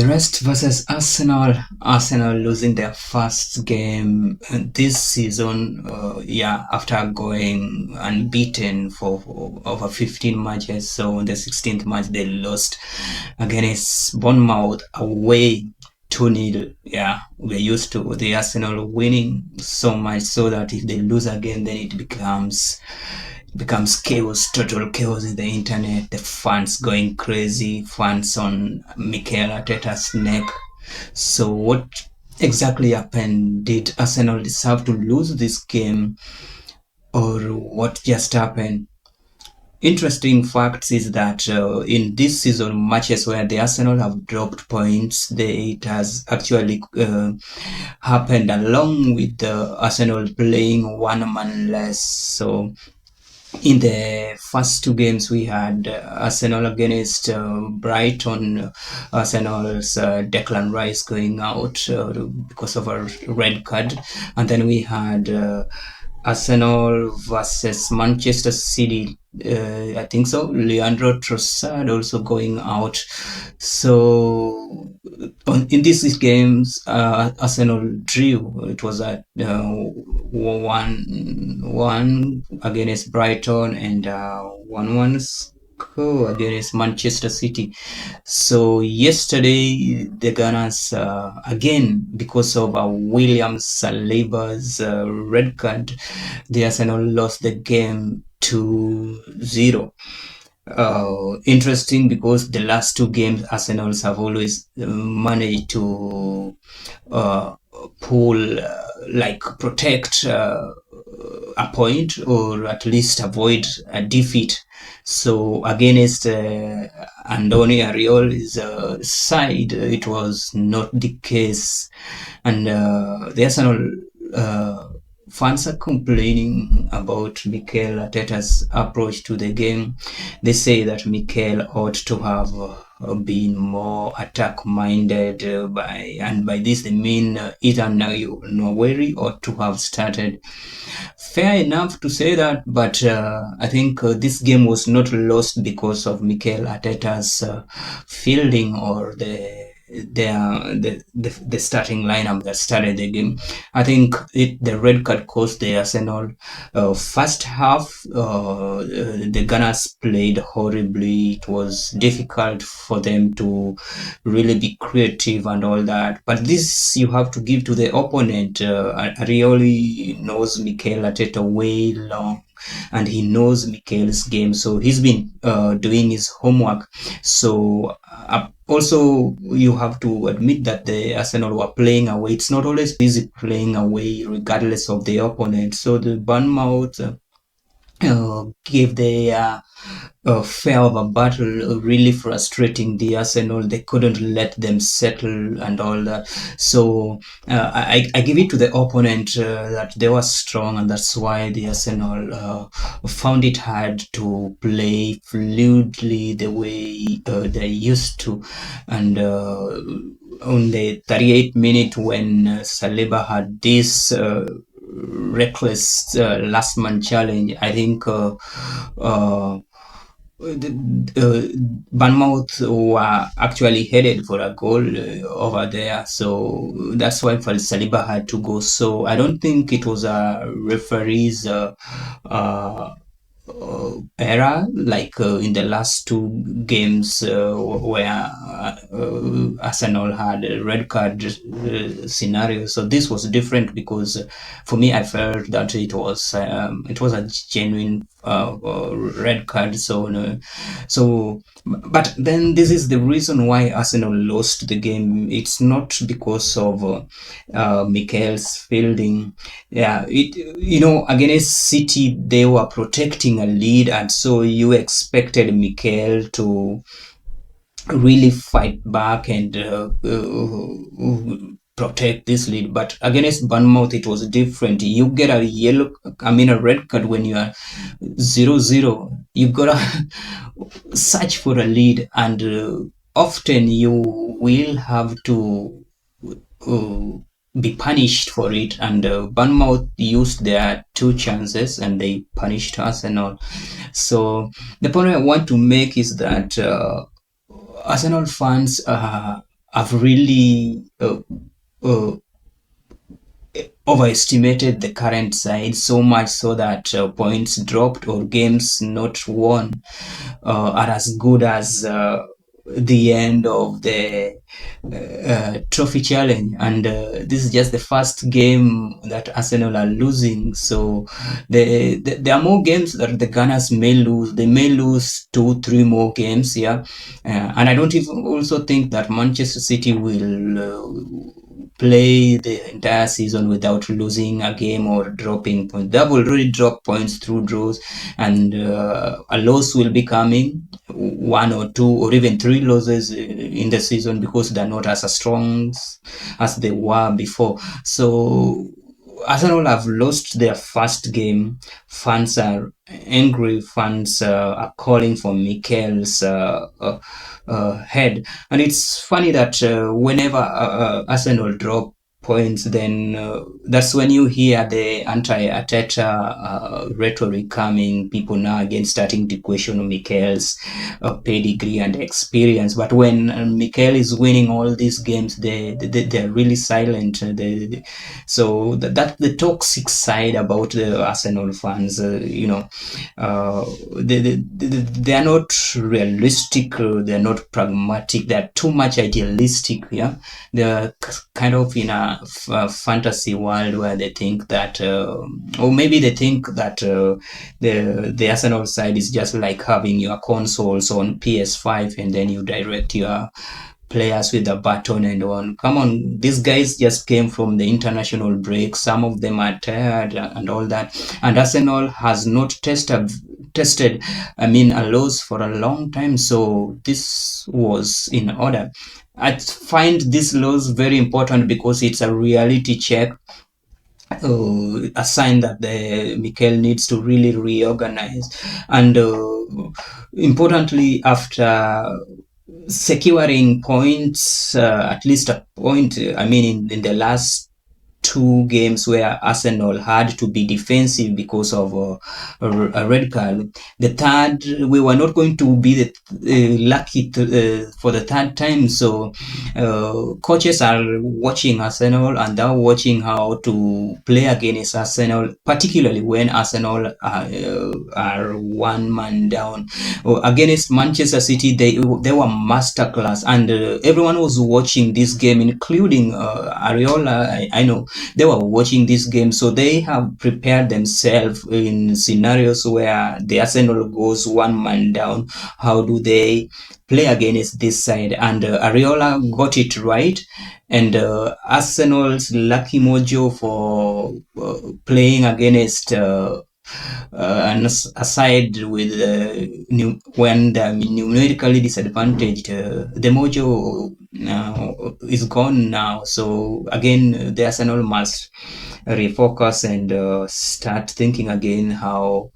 The rest versus Arsenal. Arsenal losing their first game this season. After going unbeaten for over 15 matches. So in the 16th match they lost against Bournemouth away 2-0. Yeah, we're used to the Arsenal winning so much so that if they lose again, then it becomes chaos, total chaos in the internet. The fans going crazy, fans on Mikel Arteta's neck. So what exactly happened? Did Arsenal deserve to lose this game, or what just happened? Interesting facts is that in this season matches where the Arsenal have dropped points, it has actually happened along with the Arsenal playing one man less. So in the first two games we had Arsenal against Brighton. Arsenal's Declan Rice going out because of a red card, and then we had Arsenal versus Manchester City. I think so. Leandro Trossard also going out. So in these games, Arsenal drew. It was at 1-1 against Brighton and 1-1 score against Manchester City. So yesterday, the Gunners, again, because of William Saliba's red card, the Arsenal lost the game 2-0. Interesting because the last two games Arsenals have always managed to protect a point or at least avoid a defeat. So against Andoni Ariol's side, it was not the case, and the Arsenal fans are complaining about Mikel Arteta's approach to the game. They say that Mikel ought to have been more attack-minded, by this they mean Ethan Nwaeri ought to have started. Fair enough to say that, but I think this game was not lost because of Mikel Arteta's fielding or the starting lineup that started the game. I think the red card cost the Arsenal. First half, the Gunners played horribly. It was difficult for them to really be creative and all that. But this you have to give to the opponent. Arioli knows Mikel Arteta way long, and he knows Mikel's game, so he's been doing his homework. So also you have to admit that the Arsenal were playing away. It's not always easy playing away regardless of the opponent. So the Bournemouth gave their fair of a battle, really frustrating the Arsenal. They couldn't let them settle and all that. So I give it to the opponent that they were strong, and that's why the Arsenal found it hard to play fluidly the way they used to. And on the 38th minute, when Saliba had this reckless last man challenge, I think Bournemouth were actually headed for a goal over there, so that's why Saliba had to go. So I don't think it was a referee's error like in the last two games where Arsenal had a red card scenario. So this was different because for me I felt that it was a genuine red card. But then this is the reason why Arsenal lost the game. It's not because of Mikel's fielding. Yeah, against City they were protecting a lead, and so you expected Mikel to really fight back and protect this lead. But against Bournemouth it was different. You get a red card when you are 0-0. You gotta search for a lead, and often you will have to be punished for it. And Bournemouth used their two chances and they punished Arsenal. So the point I want to make is that Arsenal fans have really uh, overestimated the current side so much so that points dropped or games not won are as good as the end of the trophy challenge. And this is just the first game that Arsenal are losing. So there are more games that the Gunners may lose. They may lose two, three more games, yeah. And I don't even also think that Manchester City will play the entire season without losing a game or dropping points. They have already dropped points through draws, and a loss will be coming, one or two or even three losses in the season, because they're not as strong as they were before. So Arsenal have lost their first game. Fans are angry. Fans are calling for Mikel's head. And it's funny that whenever Arsenal drop points, then that's when you hear the anti-Arteta rhetoric coming. People now again starting to question Mikel's pedigree and experience. But when Mikel is winning all these games, they're really silent. So that's the toxic side about the Arsenal fans. They are not realistic. They are not pragmatic. They are too much idealistic. Yeah, they are kind of in a fantasy world where they think that, or maybe they think that the Arsenal side is just like having your consoles on PS5 and then you direct your players with a button and on. Come on, these guys just came from the international break. Some of them are tired and all that. And Arsenal has not tested, I mean, a loss for a long time. So this was in order. I find this loss very important because it's a reality check, a sign that the Mikel needs to really reorganize. And importantly, after securing points, at least a point, I mean, in the last two games where Arsenal had to be defensive because of a red card. The third, we were not going to be lucky for the third time. So coaches are watching Arsenal and they're watching how to play against Arsenal, particularly when Arsenal are one man down. Against Manchester City, they were masterclass, and everyone was watching this game, including Ariola. I know they were watching this game, so they have prepared themselves in scenarios where the Arsenal goes one man down. How do they play against this side? And Ariola got it right. And Arsenal's lucky mojo for playing against and aside with when they're numerically disadvantaged, the mojo is gone now. So again, the Arsenal must refocus and start thinking again how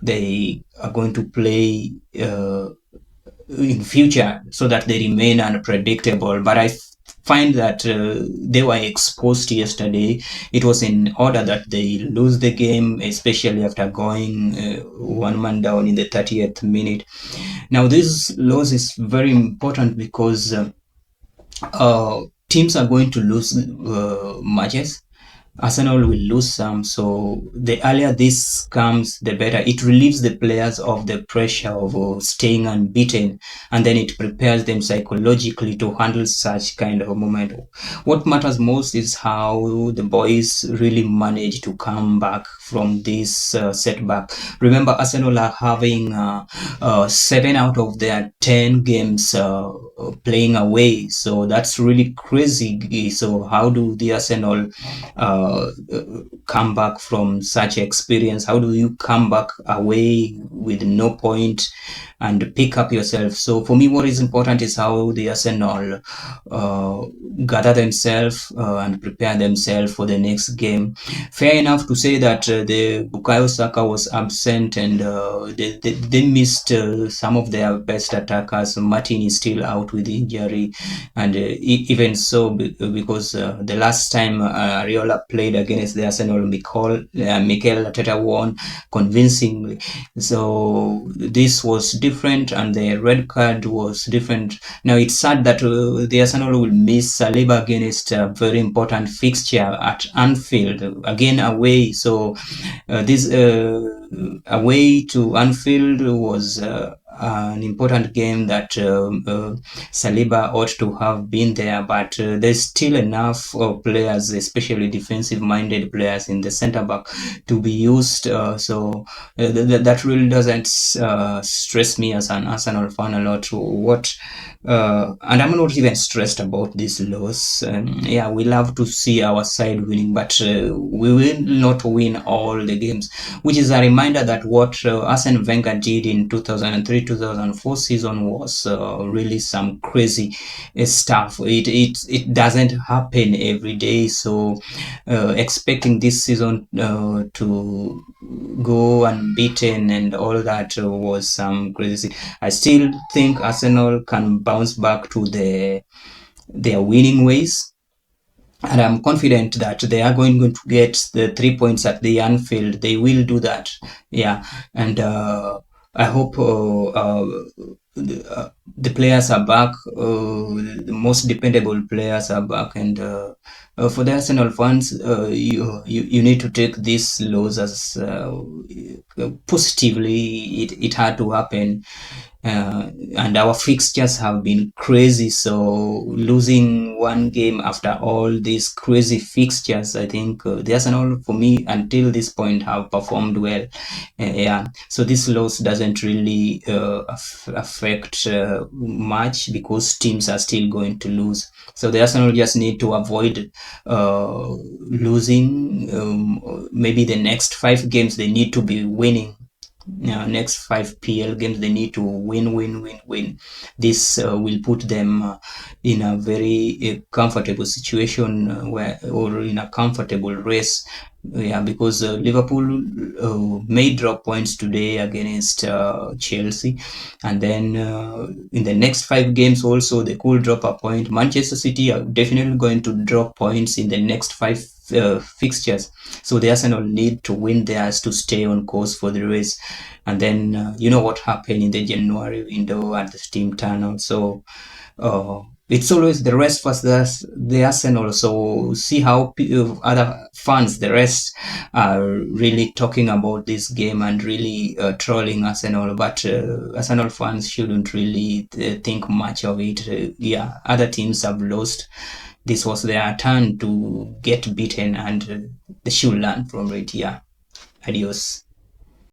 they are going to play in future so that they remain unpredictable. But I find that they were exposed yesterday. It was in order that they lose the game, especially after going one man down in the 30th minute. Now, this loss is very important because teams are going to lose matches. Arsenal will lose some, so the earlier this comes, the better. It relieves the players of the pressure of staying unbeaten, and then it prepares them psychologically to handle such kind of a moment. What matters most is how the boys really manage to come back from this setback. Remember, Arsenal are having 7 out of their 10 games playing away, so that's really crazy. So how do the Arsenal come back from such experience? How do you come back away with no point and pick up yourself? So for me, what is important is how the Arsenal gather themselves and prepare themselves for the next game. Fair enough to say that the Bukayo Saka was absent and they missed some of their best attackers. Martin is still out with injury, and even so, because the last time Ariola played against the Arsenal. Mikel Arteta won convincingly. So this was different, and the red card was different. Now it's sad that the Arsenal will miss Saliba against a very important fixture at Anfield, again away. So this away to Anfield was an important game that Saliba ought to have been there, but there's still enough players, especially defensive-minded players in the centre back, to be used. So that really doesn't stress me as an Arsenal fan a lot. And I'm not even stressed about this loss. Yeah, we love to see our side winning, but we will not win all the games, which is a reminder that what Arsene Wenger did in 2003-2004 season was really some crazy stuff. It doesn't happen every day, so expecting this season to go unbeaten and all that was some crazy. I still think Arsenal can bounce back to their winning ways, and I'm confident that they are going to get the 3 points at the Anfield. They will do that, yeah. And I hope the players are back. The most dependable players are back, and for the Arsenal fans, you need to take this loss as positively. It had to happen. And our fixtures have been crazy, so losing one game after all these crazy fixtures, I think the Arsenal, for me, until this point, have performed well. Yeah, so this loss doesn't really affect much, because teams are still going to lose. So the Arsenal just need to avoid losing. Maybe the next 5 games they need to be winning. Next 5 PL games they need to win. This will put them in a very comfortable situation, or in a comfortable race. Yeah, because Liverpool may drop points today against Chelsea, and then in the next 5 games also they could drop a point. Manchester City are definitely going to drop points in the next 5 fixtures. So the Arsenal need to win theirs to stay on course for the race. And then you know what happened in the January window at the Steam Tunnel. So it's always the rest versus the Arsenal. So see how other fans, the rest, are really talking about this game and really trolling Arsenal. But Arsenal fans shouldn't really think much of it. Yeah, other teams have lost. This was their turn to get beaten, and they should learn from it. Yeah. Adios.